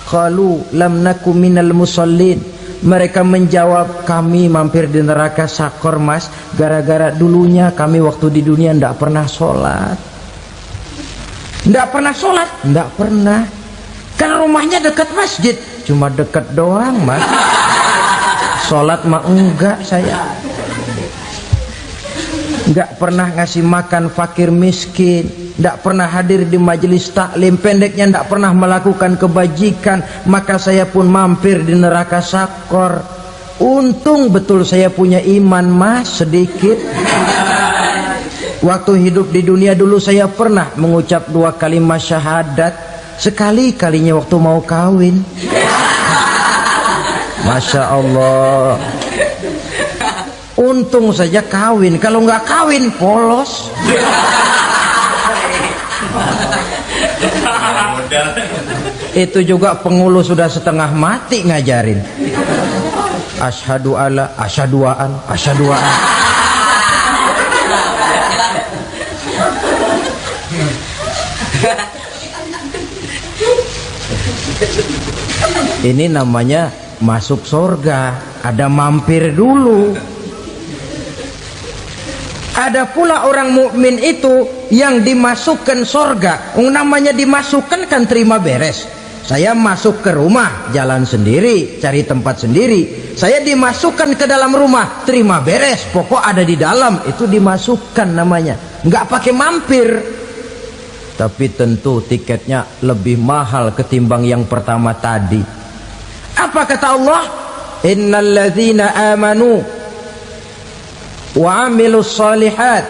Speaker 1: Qalu lam naku minal musallin. Mereka menjawab, kami mampir di neraka Sakor mas, gara-gara dulunya kami waktu di dunia tidak pernah sholat. Tidak pernah sholat? Tidak pernah. Kan rumahnya dekat masjid, cuma dekat doang mas. Sholat mah enggak saya. Enggak pernah ngasih makan fakir miskin, enggak pernah hadir di majelis taklim, pendeknya enggak pernah melakukan kebajikan, maka saya pun mampir di neraka Sakor. Untung betul saya punya iman mas sedikit. Waktu hidup di dunia dulu saya pernah mengucap 2 kalimat syahadat, sekali-kalinya waktu mau kawin. Masya Allah. Untung saja kawin, kalau nggak kawin polos. Itu juga pengulu sudah setengah mati ngajarin. Asyhadu alla, asyaduaan, asyaduaan. Ini namanya masuk surga, ada mampir dulu. Ada pula orang mukmin itu yang dimasukkan surga. Namanya dimasukkan kan terima beres. Saya masuk ke rumah, jalan sendiri, cari tempat sendiri. Saya dimasukkan ke dalam rumah, terima beres, pokok ada di dalam, itu dimasukkan namanya. Nggak pakai mampir. Tapi tentu tiketnya lebih mahal ketimbang yang pertama tadi. Apa kata Allah? Innal ladzina amanu wa amilus salihat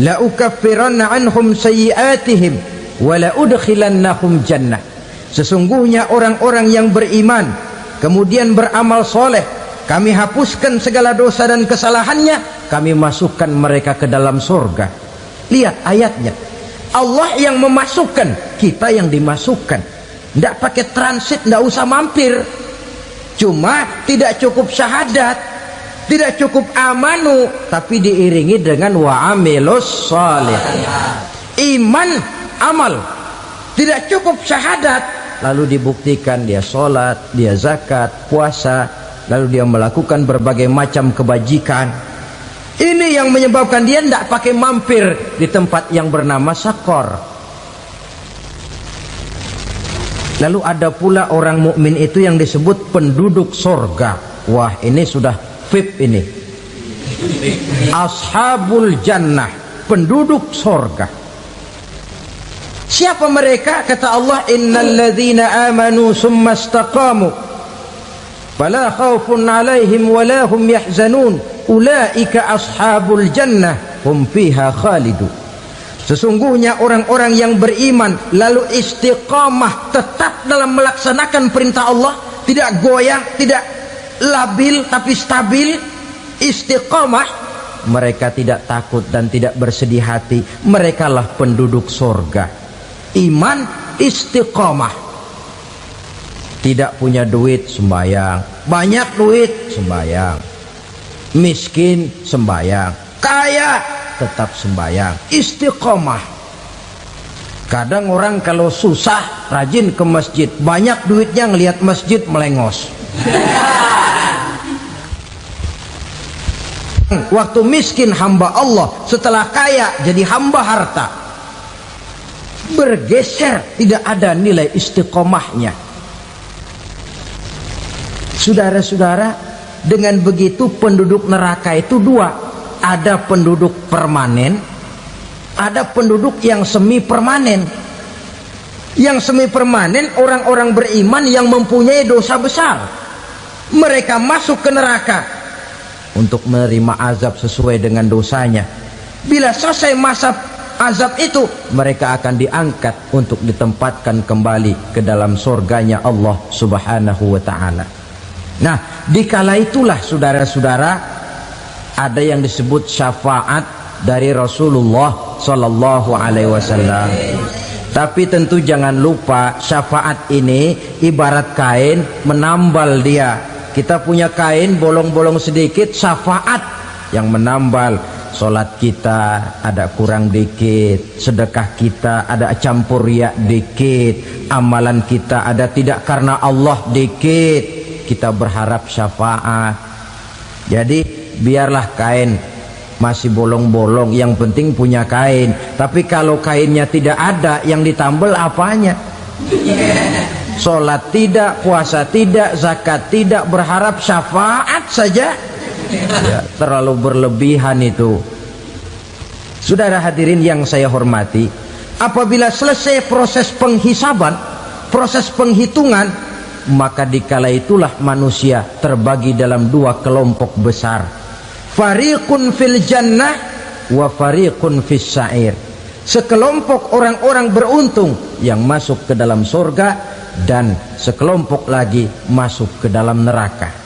Speaker 1: la ukaffiranna anhum sayyi'atihim wa la udkhilannahum jannah. Sesungguhnya orang-orang yang beriman kemudian beramal soleh, kami hapuskan segala dosa dan kesalahannya, kami masukkan mereka ke dalam surga. Lihat ayatnya, Allah yang memasukkan, kita yang dimasukkan. Tidak pakai transit, tidak usah mampir. Cuma tidak cukup syahadat, tidak cukup amanu, tapi diiringi dengan wa'amilus salih. Iman, amal. Tidak cukup syahadat, lalu dibuktikan dia sholat, dia zakat, puasa, lalu dia melakukan berbagai macam kebajikan. Ini yang menyebabkan dia tidak pakai mampir di tempat yang bernama Sakor. Lalu ada pula orang mukmin itu yang disebut penduduk surga. Wah, ini sudah VIP ini. Ashabul jannah, penduduk surga. Siapa mereka? Kata Allah, innal ladzina amanu summa istaqamu fala khaufun 'alaihim wala hum yahzanun ulaika ashabul jannah hum fiha khalidun. Sesungguhnya orang-orang yang beriman lalu istiqamah, tetap dalam melaksanakan perintah Allah, tidak goyang, tidak labil tapi stabil, istiqamah, mereka tidak takut dan tidak bersedih hati. Merekalah penduduk surga. Iman, istiqamah. Tidak punya duit, sembayang. Banyak duit, sembayang. Miskin, sembayang. Kaya, tetap sembayang. Istiqamah. Kadang orang kalau susah rajin ke masjid, banyak duitnya ngelihat masjid melengos. Waktu miskin hamba Allah, setelah kaya jadi hamba harta. Bergeser, tidak ada nilai istiqomahnya. Saudara-saudara, dengan begitu penduduk neraka itu dua. Ada penduduk permanen, ada penduduk yang semi permanen. Yang semi permanen orang-orang beriman yang mempunyai dosa besar. Mereka masuk ke neraka untuk menerima azab sesuai dengan dosanya. Bila selesai masa azab itu, mereka akan diangkat untuk ditempatkan kembali ke dalam surganya Allah Subhanahu wa ta'ala. Nah, dikala itulah saudara-saudara, ada yang disebut syafaat dari Rasulullah Sallallahu Alaihi Wasallam. Tapi tentu jangan lupa, syafaat ini ibarat kain menambal dia. Kita punya kain bolong-bolong sedikit, syafaat yang menambal. Solat kita ada kurang dikit, sedekah kita ada campur riak dikit, amalan kita ada tidak karena Allah dikit. kita berharap syafaat. Jadi biarlah kain masih bolong-bolong, yang penting punya kain. Tapi kalau kainnya tidak ada, yang ditambal apanya? Sholat tidak, puasa tidak, zakat tidak, berharap syafaat saja, ya, terlalu berlebihan itu. Saudara hadirin yang saya hormati, apabila selesai proses penghisaban, proses penghitungan, maka dikala itulah manusia terbagi dalam dua kelompok besar. Fariqun fil jannah wa fariqun fis sa'ir. Sekelompok orang-orang beruntung yang masuk ke dalam surga, dan sekelompok lagi masuk ke dalam neraka.